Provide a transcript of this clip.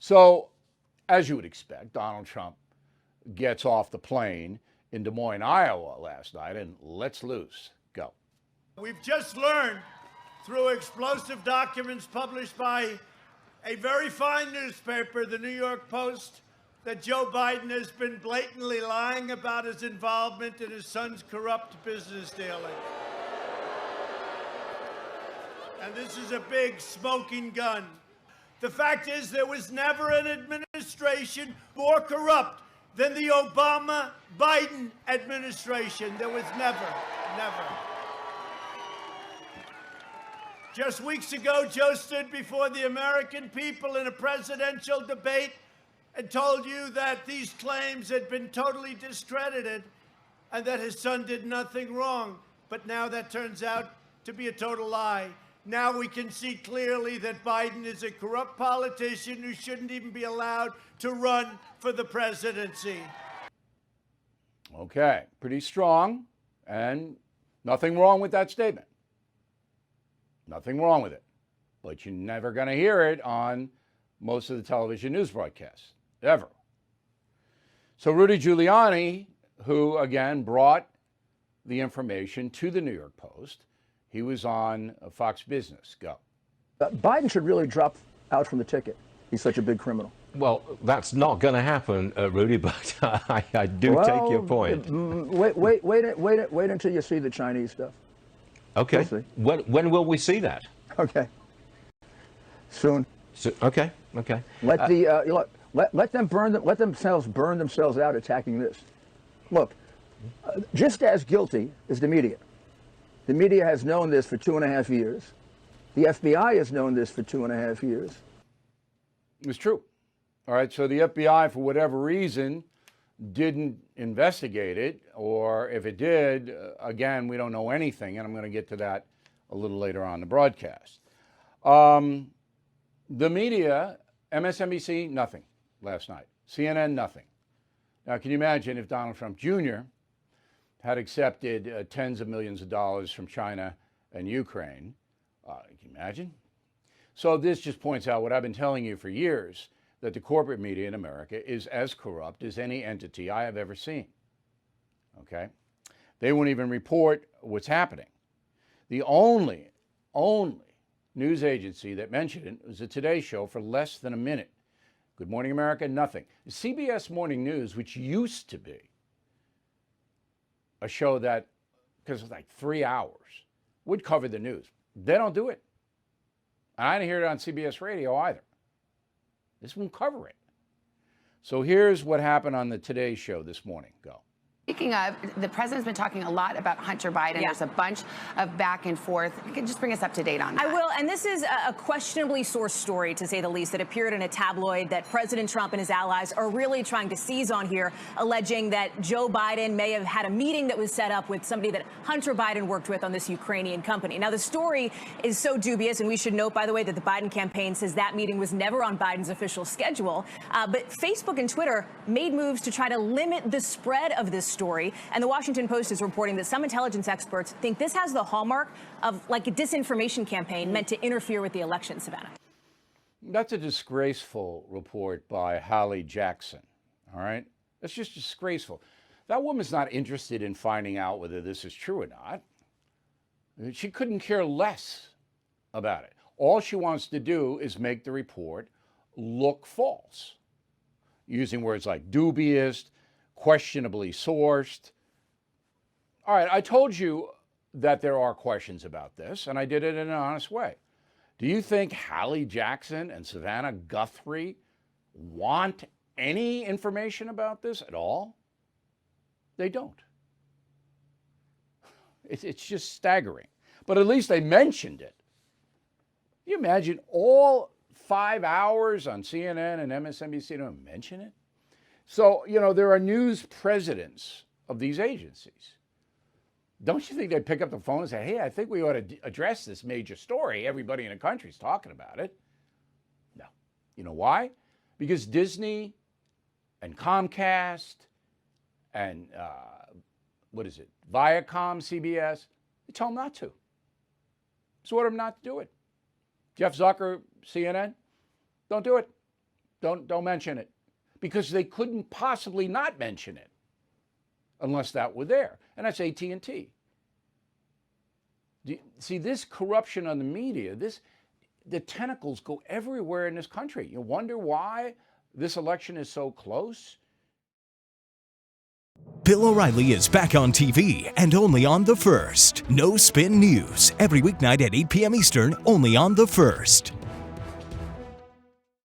So, as you would expect, Donald Trump gets off the plane in Des Moines, Iowa last night and lets loose. Go. We've just learned through explosive documents published by a very fine newspaper, the New York Post, that Joe Biden has been blatantly lying about his involvement in his son's corrupt business dealings. And this is a big smoking gun. The fact is, there was never an administration more corrupt than the Obama-Biden administration. There was never. Just weeks ago, Joe stood before the American people in a presidential debate and told you that these claims had been totally discredited and that his son did nothing wrong. But now that turns out to be a total lie. Now we can see clearly that Biden is a corrupt politician who shouldn't even be allowed to run for the presidency. Okay, pretty strong, and nothing wrong with that statement. Nothing wrong with it. But you're never going to hear it on most of the television news broadcasts, ever. So Rudy Giuliani, who again brought the information to the New York Post, he was on Fox Business. Go. Biden should really drop out from the ticket. He's such a big criminal. Well, that's not going to happen, Rudy, but I do take your point. Wait until you see the Chinese stuff. Okay. We'll when will we see that? Okay. Soon. Okay. Let them let themselves burn themselves out attacking this. Look, just as guilty is the media. The media has known this for 2.5 years. The FBI has known this for 2.5 years. It was true. All right, so the FBI, for whatever reason, didn't investigate it, or if it did, again, we don't know anything, and I'm going to get to that a little later on in the broadcast. The media, MSNBC, nothing last night. CNN, nothing. Now, can you imagine if Donald Trump Jr. had accepted tens of millions of dollars from China and Ukraine? Can you imagine? So this just points out what I've been telling you for years, that the corporate media in America is as corrupt as any entity I have ever seen. Okay? They won't even report what's happening. The only news agency that mentioned it was the Today Show for less than a minute. Good Morning America, nothing. CBS Morning News, which used to be a show that, because it's like 3 hours, would cover the news. They don't do it. And I didn't hear it on CBS Radio either. This won't cover it. So here's what happened on the Today Show this morning. Go. Speaking of, the president's been talking a lot about Hunter Biden. Yeah. There's a bunch of back and forth. You can just bring us up to date on that. I will, and this is a questionably sourced story, to say the least, that appeared in a tabloid that President Trump and his allies are really trying to seize on here, alleging that Joe Biden may have had a meeting that was set up with somebody that Hunter Biden worked with on this Ukrainian company. Now, the story is so dubious, and we should note, by the way, that the Biden campaign says that meeting was never on Biden's official schedule. But Facebook and Twitter made moves to try to limit the spread of this story. And the Washington Post is reporting that some intelligence experts think this has the hallmark of like a disinformation campaign meant to interfere with the election, Savannah. That's a disgraceful report by Hallie Jackson. All right? That's just disgraceful. That woman's not interested in finding out whether this is true or not. She couldn't care less about it. All she wants to do is make the report look false, using words like dubious, questionably sourced. All right, I told you that there are questions about this, and I did it in an honest way. Do you think Hallie Jackson and Savannah Guthrie want any information about this at all? They don't. It's just staggering. But at least they mentioned it. Can you imagine all 5 hours on CNN and MSNBC don't mention it? So, you know, there are news presidents of these agencies. Don't you think they'd pick up the phone and say, hey, I think we ought to address this major story. Everybody in the country is talking about it. No. You know why? Because Disney and Comcast and, Viacom, CBS, they tell them not to. So order them not to do it. Jeff Zucker, CNN, don't do it. Don't mention it, because they couldn't possibly not mention it unless that were there, and that's AT&T. See, this corruption on the media, the tentacles go everywhere in this country. You wonder why this election is so close? Bill O'Reilly is back on TV and only on The First. No Spin News, every weeknight at 8 p.m. Eastern, only on The First.